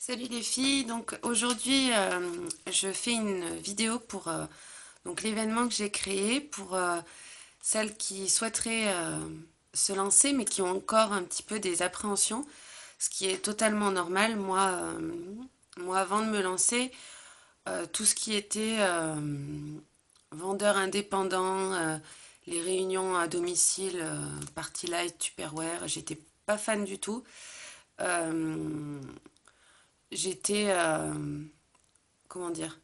Salut les filles, donc aujourd'hui je fais une vidéo pour donc l'événement que j'ai créé pour celles qui souhaiteraient se lancer mais qui ont encore un petit peu des appréhensions, ce qui est totalement normal. Moi avant de me lancer, tout ce qui était vendeur indépendant, les réunions à domicile, Party Light, Tupperware, j'étais pas fan du tout. Euh, j'étais comment dire,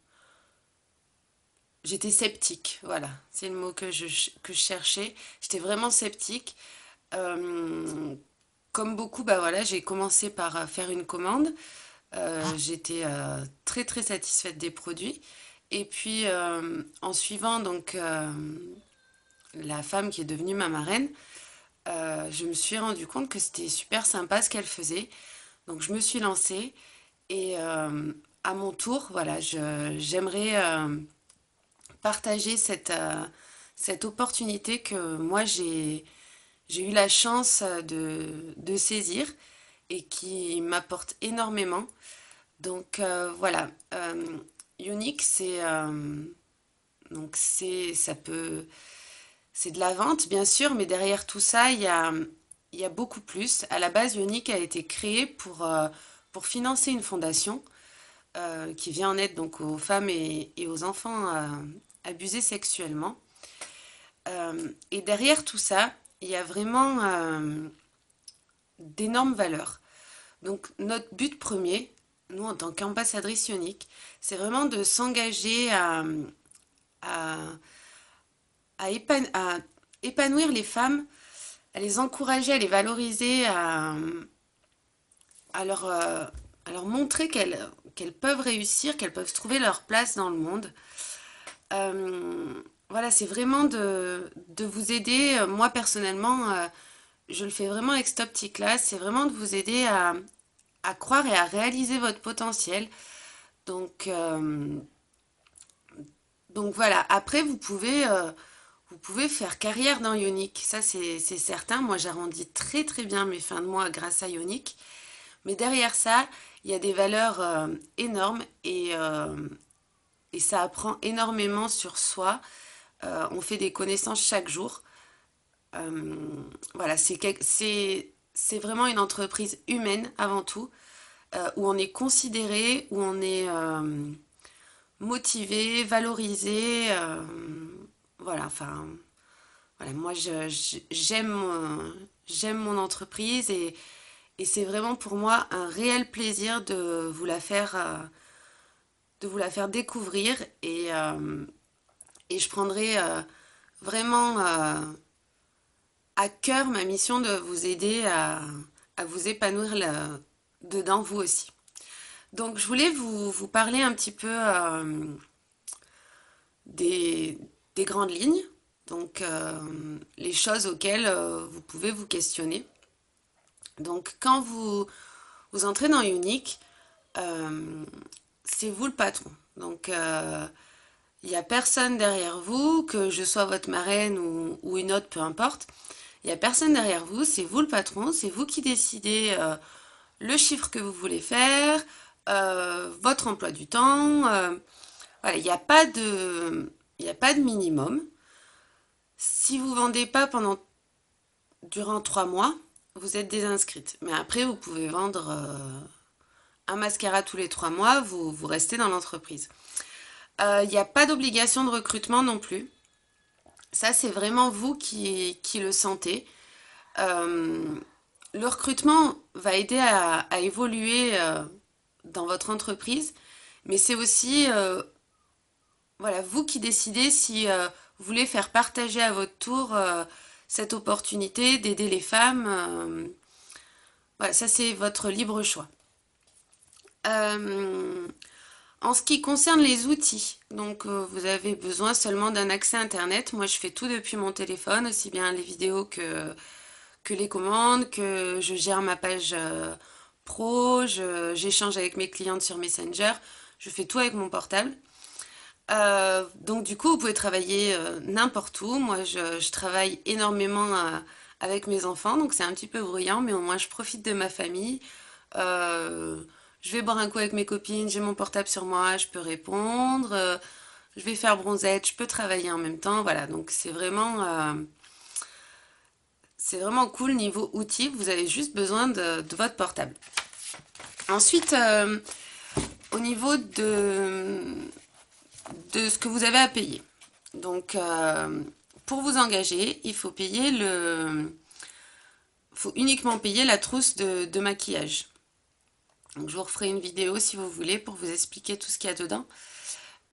j'étais sceptique, voilà, c'est le mot que je cherchais. J'étais vraiment sceptique. Euh, Comme beaucoup, bah voilà, j'ai commencé par faire une commande. J'étais très très satisfaite des produits. Et puis en suivant donc la femme qui est devenue ma marraine, je me suis rendu compte que c'était super sympa ce qu'elle faisait. Donc je me suis lancée et à mon tour, voilà, j'aimerais partager cette opportunité que moi j'ai eu la chance de saisir et qui m'apporte énormément. Donc voilà, Unique, ça peut, c'est de la vente bien sûr, mais derrière tout ça, il y a beaucoup plus. À la base, Unique a été créé pour financer une fondation qui vient en aide donc aux femmes et aux enfants abusés sexuellement. Et derrière tout ça, il y a vraiment d'énormes valeurs. Donc notre but premier, nous en tant qu'ambassadrice ionique, c'est vraiment de s'engager à, à épanouir les femmes, à les encourager, à les valoriser, à leur, euh, à leur montrer qu'elles peuvent réussir, qu'elles peuvent trouver leur place dans le monde. Voilà, c'est vraiment de vous aider. Moi, personnellement, je le fais vraiment avec cette optique-là. C'est vraiment de vous aider à croire et à réaliser votre potentiel. Donc, euh, donc voilà, après, vous pouvez faire carrière dans Ionic. Ça, c'est certain. Moi, j'arrondis très très bien mes fins de mois grâce à Ionic. Mais derrière ça, il y a des valeurs énormes et ça apprend énormément sur soi. On fait des connaissances chaque jour. Euh, voilà, c'est vraiment une entreprise humaine avant tout, où on est considéré, où on est motivé, valorisé. Voilà, enfin, voilà, moi j'aime mon entreprise et c'est vraiment pour moi un réel plaisir de vous la faire découvrir et je prendrai vraiment à cœur ma mission de vous aider à vous épanouir dedans vous aussi. Donc je voulais vous parler un petit peu des, des grandes lignes, donc les choses auxquelles vous pouvez vous questionner. Donc quand vous entrez dans Unique, euh, c'est vous le patron. Donc il n'y a personne derrière vous, que je sois votre marraine ou une autre, peu importe. Il n'y a personne derrière vous, c'est vous le patron, c'est vous qui décidez le chiffre que vous voulez faire, votre emploi du temps. Voilà, il n'y a pas de minimum. Si vous vendez pas durant 3 mois, vous êtes désinscrite. Mais après, vous pouvez vendre un mascara tous les 3 mois, vous restez dans l'entreprise. Il n'y a pas d'obligation de recrutement non plus. Ça, c'est vraiment vous qui le sentez. Euh, le recrutement va aider à évoluer dans votre entreprise, mais c'est aussi voilà, vous qui décidez si vous voulez faire partager à votre tour cette opportunité d'aider les femmes. Voilà, ça c'est votre libre choix. Euh, En ce qui concerne les outils, donc vous avez besoin seulement d'un accès Internet. Moi, je fais tout depuis mon téléphone, aussi bien les vidéos que les commandes, que je gère ma page pro, j'échange avec mes clientes sur Messenger. Je fais tout avec mon portable. Donc du coup, vous pouvez travailler n'importe où. Moi, je travaille énormément avec mes enfants, donc c'est un petit peu bruyant, mais au moins je profite de ma famille. Euh, je vais boire un coup avec mes copines, j'ai mon portable sur moi, je peux répondre. Je vais faire bronzette, je peux travailler en même temps. Voilà, donc c'est vraiment cool niveau outils. Vous avez juste besoin de votre portable. Ensuite, au niveau de ce que vous avez à payer. Donc, pour vous engager, faut uniquement payer la trousse de maquillage. Donc, je vous referai une vidéo si vous voulez pour vous expliquer tout ce qu'il y a dedans.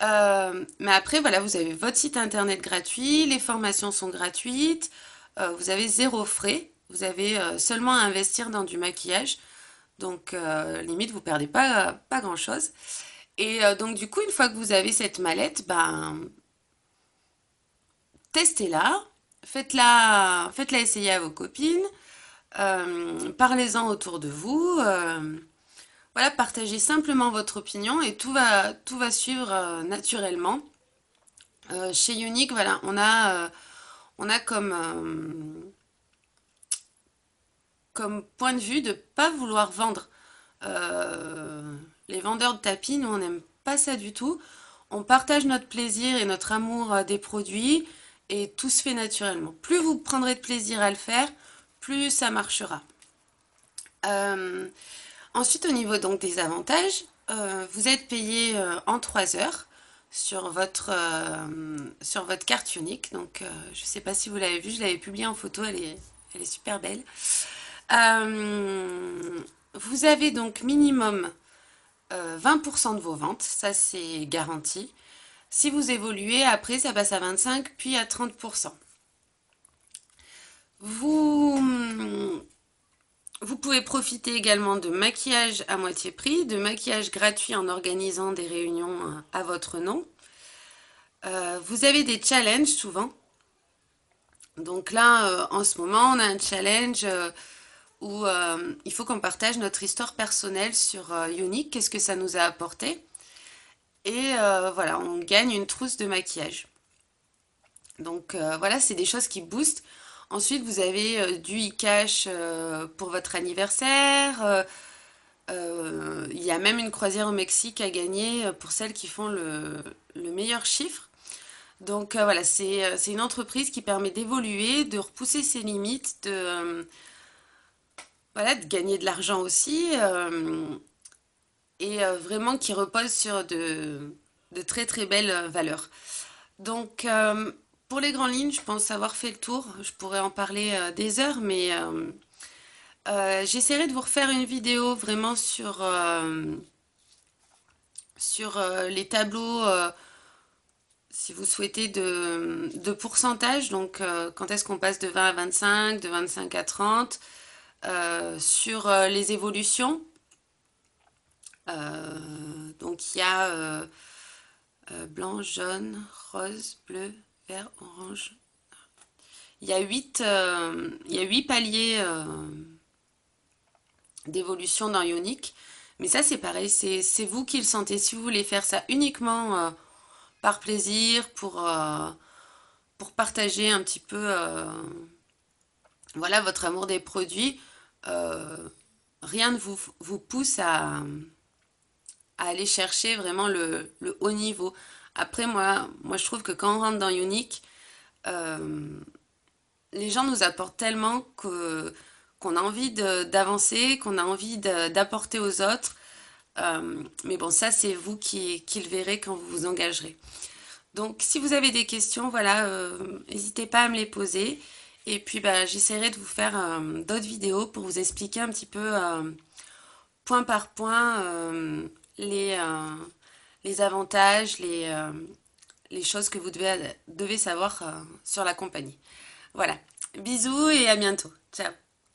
Mais après, voilà, vous avez votre site internet gratuit, les formations sont gratuites, vous avez zéro frais, vous avez seulement à investir dans du maquillage. Donc, limite, vous perdez pas grand-chose. Et donc, du coup, une fois que vous avez cette mallette, ben, testez-la, faites-la essayer à vos copines, parlez-en autour de vous. Voilà, partagez simplement votre opinion et tout va suivre naturellement. Chez Unique, voilà, on a comme point de vue de ne pas vouloir vendre. Euh, les vendeurs de tapis, nous, on n'aime pas ça du tout. On partage notre plaisir et notre amour des produits et tout se fait naturellement. Plus vous prendrez de plaisir à le faire, plus ça marchera. Euh, Ensuite, au niveau donc des avantages, vous êtes payé en 3 heures sur votre carte unique. Donc, je ne sais pas si vous l'avez vu, je l'avais publiée en photo, elle est super belle. Vous avez donc minimum 20% de vos ventes, ça c'est garanti. Si vous évoluez, après ça passe à 25, puis à 30%. Vous, vous pouvez profiter également de maquillage à moitié prix, de maquillage gratuit en organisant des réunions à votre nom. Vous avez des challenges souvent. Donc là, en ce moment, on a un challenge où il faut qu'on partage notre histoire personnelle sur Unique, qu'est-ce que ça nous a apporté. Et voilà, on gagne une trousse de maquillage. Donc voilà, c'est des choses qui boostent. Ensuite, vous avez du e-cash pour votre anniversaire. Il y a même une croisière au Mexique à gagner pour celles qui font le meilleur chiffre. Donc voilà, c'est une entreprise qui permet d'évoluer, de repousser ses limites, voilà, de gagner de l'argent aussi, et vraiment qui repose sur de très très belles valeurs. Donc pour les grandes lignes, je pense avoir fait le tour. Je pourrais en parler des heures, mais j'essaierai de vous refaire une vidéo vraiment sur les tableaux, si vous souhaitez, de pourcentage. Donc quand est-ce qu'on passe de 20 à 25, de 25 à 30, sur les évolutions. Donc il y a blanc, jaune, rose, bleu, vert, orange. Il y a 8 paliers d'évolution dans Ionic. Mais ça, c'est pareil, c'est vous qui le sentez. Si vous voulez faire ça uniquement par plaisir, pour partager un petit peu voilà, votre amour des produits, rien ne vous pousse à aller chercher vraiment le haut niveau. Après, moi, je trouve que quand on rentre dans Unique, euh, les gens nous apportent tellement qu'on a envie d'avancer, qu'on a envie d'apporter aux autres. Mais bon, ça, c'est vous qui le verrez quand vous vous engagerez. Donc, si vous avez des questions, voilà, n'hésitez pas à me les poser. Et puis, bah, j'essaierai de vous faire d'autres vidéos pour vous expliquer un petit peu point par point les, euh, les avantages, les choses que vous devez savoir sur la compagnie. Voilà. Bisous et à bientôt. Ciao.